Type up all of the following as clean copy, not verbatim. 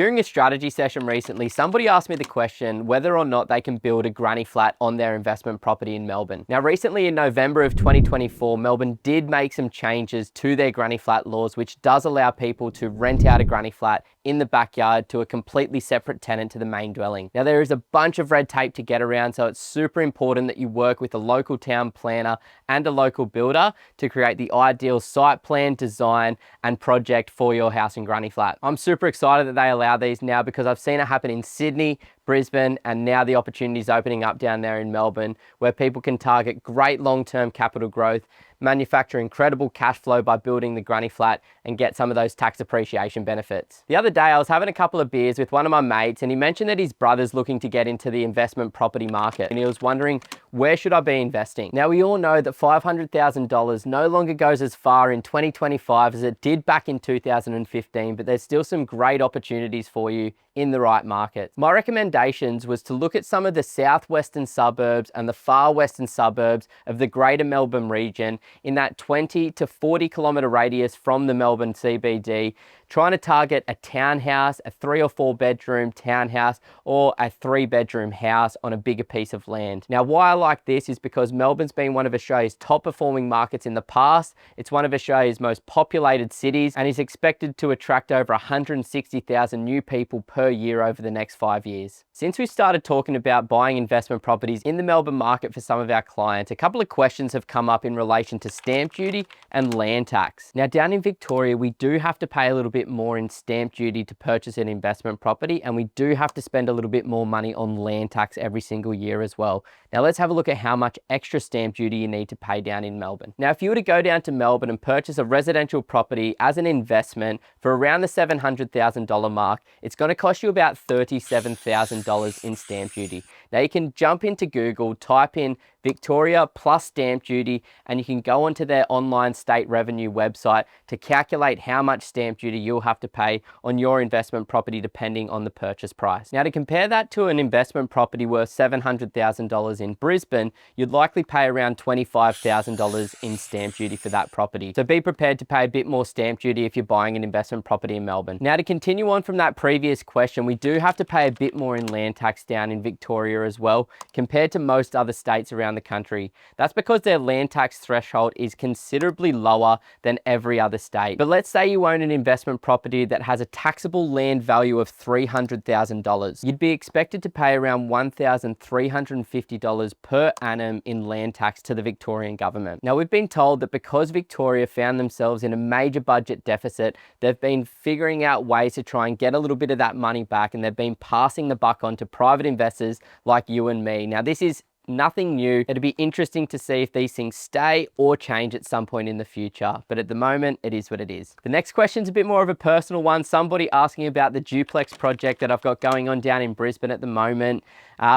During a strategy session recently, somebody asked me the question whether or not they can build a granny flat on their investment property in Melbourne. Now, recently in November of 2024, Melbourne did make some changes to their granny flat laws, which does allow people to rent out a granny flat in the backyard to a completely separate tenant to the main dwelling. Now, there is a bunch of red tape to get around, so it's super important that you work with a local town planner and a local builder to create the ideal site plan, design, and project for your house and granny flat. I'm super excited that they allow these now because I've seen it happen in Sydney, Brisbane, and now the opportunity is opening up down there in Melbourne, where people can target great long-term capital growth, manufacture incredible cash flow by building the granny flat, and get some of those tax appreciation benefits. The other day I was having a couple of beers with one of my mates, and he mentioned that his brother's looking to get into the investment property market, and he was wondering, where should I be investing? Now, we all know that $500,000 no longer goes as far in 2025 as it did back in 2015, but there's still some great opportunities for you in the right market. My recommendations was to look at some of the southwestern suburbs and the far western suburbs of the greater Melbourne region in that 20 to 40 kilometre radius from the Melbourne CBD, trying to target a townhouse, a 3 or 4 bedroom townhouse, or a 3-bedroom house on a bigger piece of land. Now, why I like this is because Melbourne's been one of Australia's top performing markets in the past. It's one of Australia's most populated cities and is expected to attract over 160,000 new people per year over the next 5 years. Since we started talking about buying investment properties in the Melbourne market for some of our clients, a couple of questions have come up in relation to stamp duty and land tax. Now, down in Victoria, we do have to pay a little bit more in stamp duty to purchase an investment property, and we do have to spend a little bit more money on land tax every single year as well. Now, let's have a look at how much extra stamp duty you need to pay down in Melbourne. Now, if you were to go down to Melbourne and purchase a residential property as an investment for around the $700,000 mark, it's going to cost you about $37,000 in stamp duty. Now, you can jump into Google, type in Victoria plus stamp duty, and you can go onto their online state revenue website to calculate how much stamp duty you'll have to pay on your investment property depending on the purchase price. Now, to compare that to an investment property worth $700,000 in Brisbane, you'd likely pay around $25,000 in stamp duty for that property. So be prepared to pay a bit more stamp duty if you're buying an investment property in Melbourne. Now, to continue on from that previous question, we do have to pay a bit more in land tax down in Victoria as well, compared to most other states around the country. That's because their land tax threshold is considerably lower than every other state. But let's say you own an investment property that has a taxable land value of $300,000. You'd be expected to pay around $1,350 per annum in land tax to the Victorian government. Now, we've been told that because Victoria found themselves in a major budget deficit, they've been figuring out ways to try and get a little bit of that money back, and they've been passing the buck on to private investors like you and me. Now, this is nothing new. It'll be interesting to see if these things stay or change at some point in the future, but at the moment it is what it is. The next question's a bit more of a personal one. Somebody asking about the duplex project that I've got going on down in Brisbane at the moment.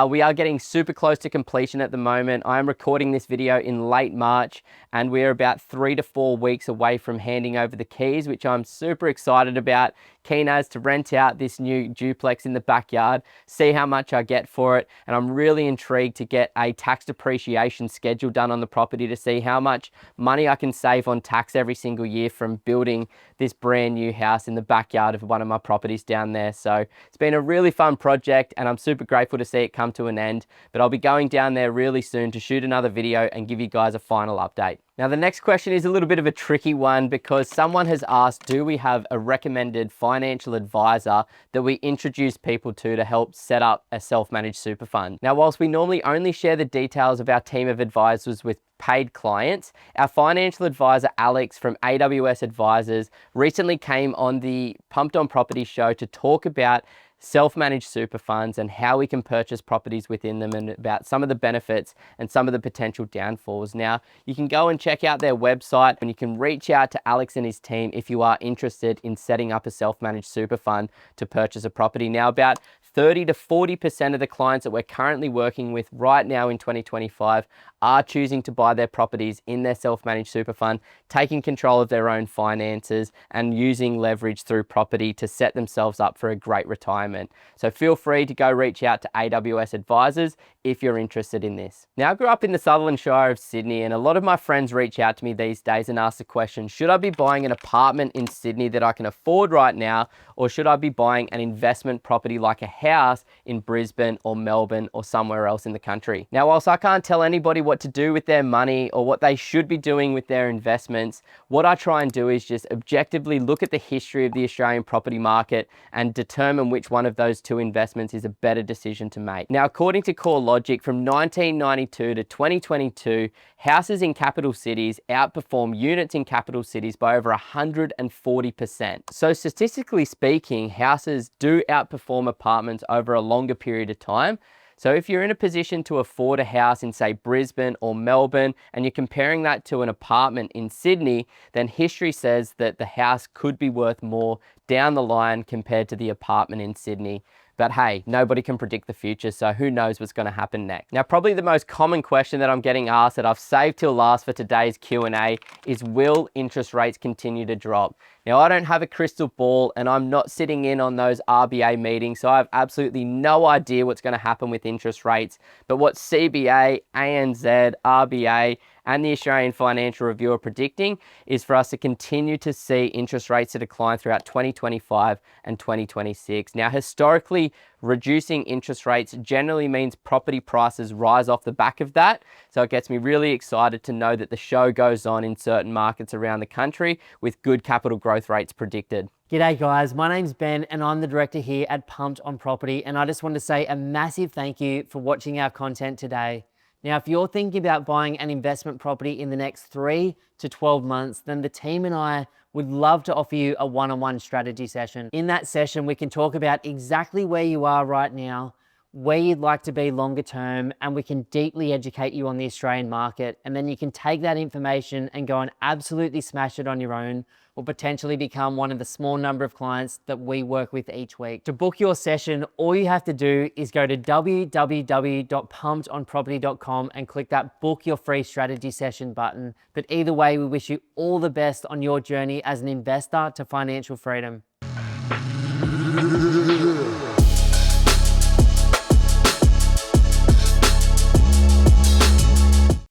We are getting super close to completion at the moment. I am recording this video in late March, and we're about 3 to 4 weeks away from handing over the keys, which I'm super excited about. Keen as to rent out this new duplex in the backyard, see how much I get for it, and I'm really intrigued to get a tax depreciation schedule done on the property to see how much money I can save on tax every single year from building this brand new house in the backyard of one of my properties down there. So it's been a really fun project, and I'm super grateful to see it come to an end, but I'll be going down there really soon to shoot another video and give you guys a final update. Now, the next question is a little bit of a tricky one because someone has asked, do we have a recommended financial advisor that we introduce people to help set up a self-managed super fund? Now, whilst we normally only share the details of our team of advisors with paid clients, our financial advisor Alex from AWS Advisors recently came on the Pumped on Property show to talk about self-managed super funds and how we can purchase properties within them, and about some of the benefits and some of the potential downfalls. Now, you can go and check out their website, and you can reach out to Alex and his team if you are interested in setting up a self-managed super fund to purchase a property. Now, about 30 to 40% of the clients that we're currently working with right now in 2025 are choosing to buy their properties in their self-managed super fund, taking control of their own finances and using leverage through property to set themselves up for a great retirement. So feel free to go reach out to AWS Advisors if you're interested in this. Now, I grew up in the Sutherland Shire of Sydney, and a lot of my friends friends reach out to me these days and ask the question, should I be buying an apartment in Sydney that I can afford right now, or should I be buying an investment property like a house in Brisbane or Melbourne or somewhere else in the country? Now, whilst I can't tell anybody what to do with their money or what they should be doing with their investments, what I try and do is just objectively look at the history of the Australian property market and determine which one of those two investments is a better decision to make. Now, according to CoreLogic, from 1992 to 2022, houses in capital cities outperform units in capital cities by over 140%. So statistically speaking, houses do outperform apartments over a longer period of time. So if you're in a position to afford a house in, say, Brisbane or Melbourne, and you're comparing that to an apartment in Sydney, then history says that the house could be worth more down the line compared to the apartment in Sydney. But hey, nobody can predict the future, so who knows what's going to happen next. Now, probably the most common question that I'm getting asked that I've saved till last for today's Q&A is, will interest rates continue to drop? Now, I don't have a crystal ball and I'm not sitting in on those RBA meetings, so I have absolutely no idea what's going to happen with interest rates. But what CBA, ANZ, RBA, and the Australian Financial Review are predicting is for us to continue to see interest rates to decline throughout 2025 and 2026. Now, historically, reducing interest rates generally means property prices rise off the back of that. So it gets me really excited to know that the show goes on in certain markets around the country with good capital growth rates predicted. G'day guys, my name's Ben and I'm the director here at Pumped on Property, and I just want to say a massive thank you for watching our content today. Now, if you're thinking about buying an investment property in the next 3 to 12 months, then the team and I would love to offer you a one-on-one strategy session. In that session, we can talk about exactly where you are right now, where you'd like to be longer term, and we can deeply educate you on the Australian market. And then you can take that information and go and absolutely smash it on your own, or potentially become one of the small number of clients that we work with each week. To book your session, all you have to do is go to www.pumpedonproperty.com and click that book your free strategy session button. But either way, we wish you all the best on your journey as an investor to financial freedom.